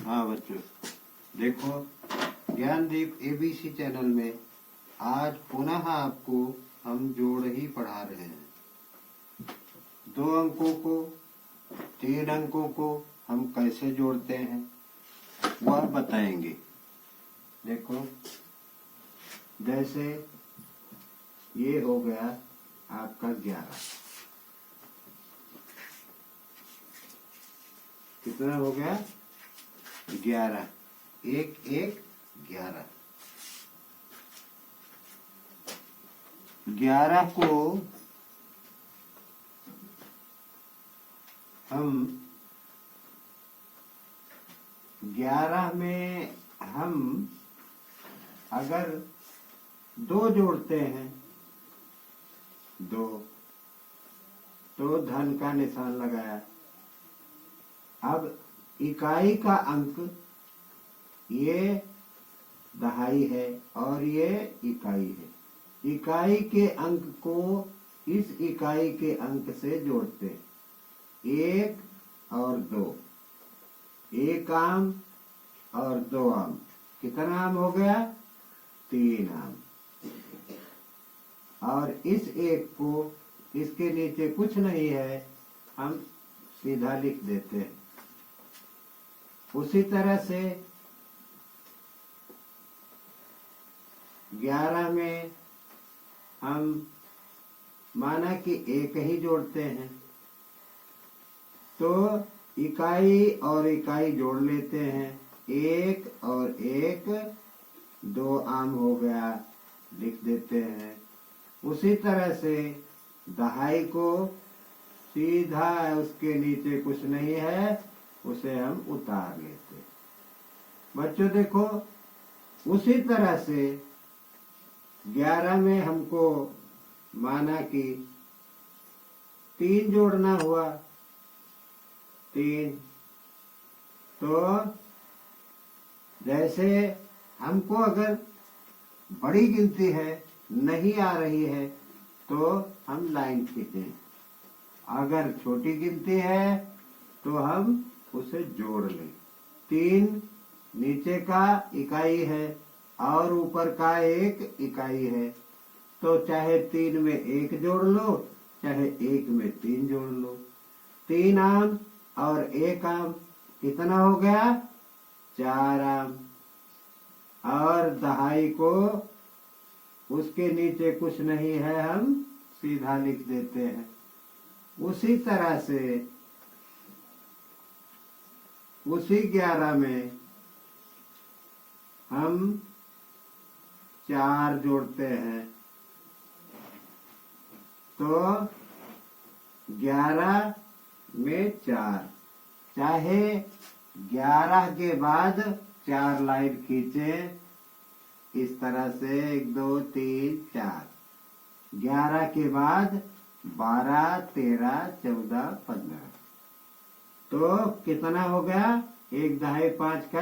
हाँ बच्चों, देखो ज्ञानदीप एबीसी चैनल में आज पुनः आपको हम जोड़ ही पढ़ा रहे हैं। 2 अंकों को 3 अंकों को हम कैसे जोड़ते हैं वह बताएंगे। देखो, जैसे ये हो गया आपका 11। कितना हो गया? 11। 1 1 11। 11 को हम 11 में हम अगर 2 जोड़ते हैं, 2 तो धन का निशान लगाया। अब इकाई का अंक ये दहाई है और ये इकाई है। इकाई के अंक को इस इकाई के अंक से जोड़ते हैं। 1 और 2, 1 आम और 2 आम। कितना आम हो गया? 3 आम। और इस 1 को, इसके नीचे कुछ नहीं है, हम सीधा लिख देते हैं। उसी तरह से 11 में हम माना कि 1 ही जोड़ते हैं, तो इकाई और इकाई जोड़ लेते हैं। 1 और 1 2 आम हो गया, लिख देते हैं। उसी तरह से दहाई को सीधा, उसके नीचे कुछ नहीं है, उसे हम उतार लेते हैं। बच्चों देखो, उसी तरह से 11 में हमको माना कि 3 जोड़ना हुआ, 3। तो जैसे हमको अगर बड़ी गिनती है, नहीं आ रही है, तो हम लाइन खींचें। अगर छोटी गिनती है तो हम उसे जोड़ लें। 3 नीचे का इकाई है और ऊपर का 1 इकाई है, तो चाहे 3 में 1 जोड़ लो, चाहे 1 में 3 जोड़ लो। 3 आम और 1 आम कितना हो गया? 4 आम। और दहाई को उसके नीचे कुछ नहीं है, हम सीधा लिख देते हैं। उसी तरह से उसी 11 में हम 4 जोड़ते हैं, तो 11 में 4। चाहे 11 के बाद 4 लाइन खींचे, इस तरह से 1 2 3 4। 11 के बाद 12 13 14 15। तो कितना हो गया? 1 दहाई 5 का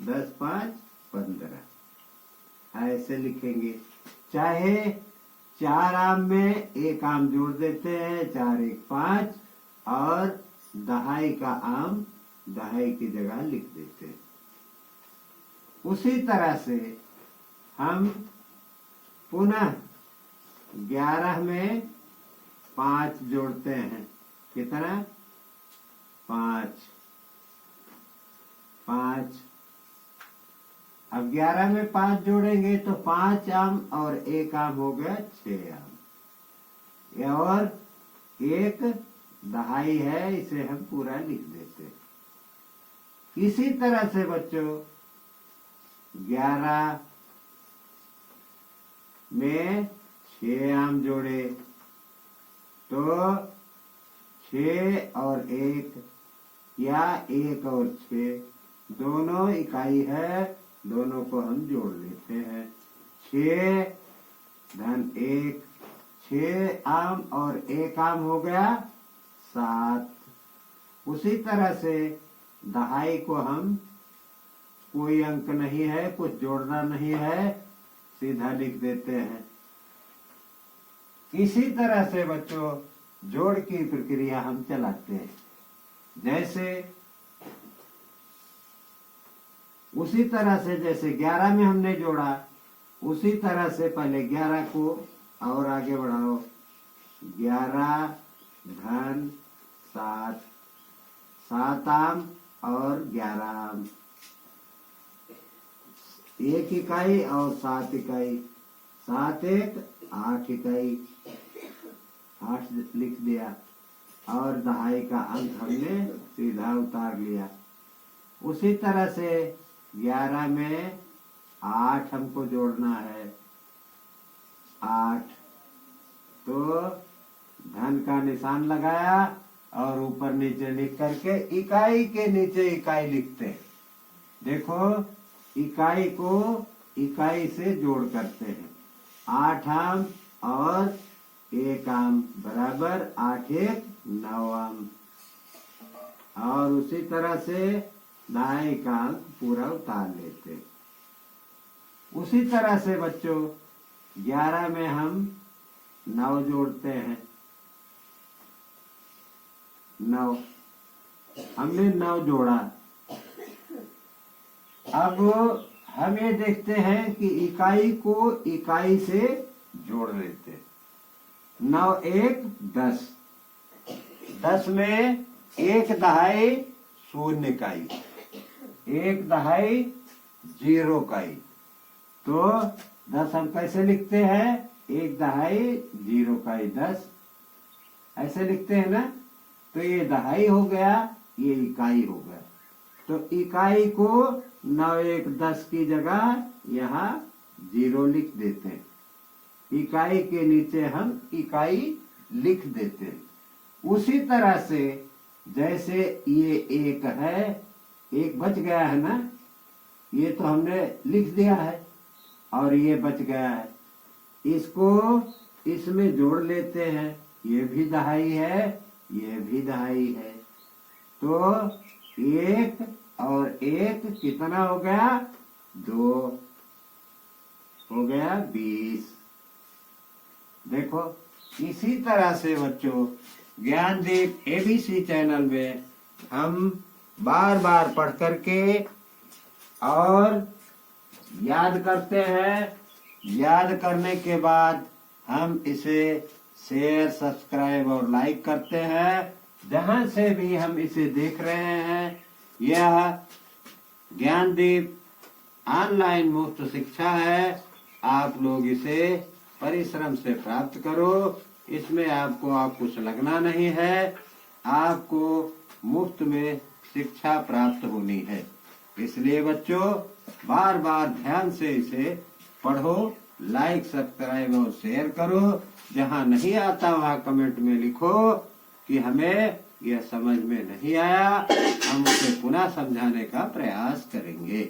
10 5 15। ऐसे लिखेंगे। चाहे 4 आम में 1 आम जोड़ देते हैं, 4 1 5, और दहाई का आम दहाई की जगह लिख देते हैं। उसी तरह से हम पुनः 11 में 5 जोड़ते हैं। कितना? 5 5। अब 11 में 5 जोड़ेंगे तो 5 आम और 1 आम हो गया 6 आम। और 1 दहाई है, इसे हम पूरा लिख देते। इसी तरह से बच्चों 11 में 6 आम जोड़े, तो 6 और 1 या 1 और 6 दोनों इकाई है, दोनों को हम जोड़ लेते हैं। 6 धन 1, 6 आम और 1 आम हो गया 7। उसी तरह से दहाई को हम, कोई अंक नहीं है, कुछ जोड़ना नहीं है, सीधा लिख देते हैं। इसी तरह से बच्चों जोड़ की प्रक्रिया हम चलाते हैं। जैसे उसी तरह से जैसे 11 में हमने जोड़ा, उसी तरह से पहले 11 को और आगे बढ़ाओ। 11 धन 7, 7 आम और 11 आम, 1 इकाई और 7 इकाई, 7 1 8 इकाई, 8 लिख दिया और दहाई का अंक हमने सीधा उतार लिया। उसी तरह से 11 में 8 हमको जोड़ना है, 8, तो धन का निशान लगाया और ऊपर नीचे लिख करके इकाई के नीचे इकाई लिखते हैं। देखो इकाई को इकाई से जोड़ करते हैं। 8 आम और 1 आम बराबर 8 1 9 आम, और उसी तरह से दहाई का अंक पूरा उतार लेते। उसी तरह से बच्चों 11 में हम 9 जोड़ते हैं। 9 हमने 9 जोड़ा। अब हम ये देखते हैं कि इकाई को इकाई से जोड़ लेते। 9 1 10, 10 में 1 दहाई 0 इकाई, 1 दहाई 0 इकाई, तो 10 हम कैसे लिखते हैं? 1 दहाई 0 इकाई 10, ऐसे लिखते हैं ना। तो ये दहाई हो गया, ये इकाई हो गया। तो इकाई को 9 1 10 की जगह यहाँ 0 लिख देते हैं। इकाई के नीचे हम इकाई लिख देते हैं। उसी तरह से जैसे ये 1 है, 1 बच गया है ना, ये तो हमने लिख दिया है और ये बच गया है, इसको इसमें जोड़ लेते हैं। ये भी दहाई है, ये भी दहाई है, तो 1 और 1 कितना हो गया? 2 हो गया 20। देखो इसी तरह से बच्चों ज्ञानदीप एबीसी चैनल में हम बार बार पढ़ करके और याद करते हैं। याद करने के बाद हम इसे शेयर, सब्सक्राइब और लाइक करते हैं। जहां से भी हम इसे देख रहे हैं, यह ज्ञानदीप ऑनलाइन मुफ्त शिक्षा है। आप लोग इसे परिश्रम से प्राप्त करो। इसमें आपको कुछ लगना नहीं है, आपको मुफ्त में शिक्षा प्राप्त होनी है। इसलिए बच्चों बार बार ध्यान से इसे पढ़ो, लाइक, सब्सक्राइब और शेयर करो। जहां नहीं आता वहां कमेंट में लिखो कि हमें यह समझ में नहीं आया, हम उसे पुनः समझाने का प्रयास करेंगे।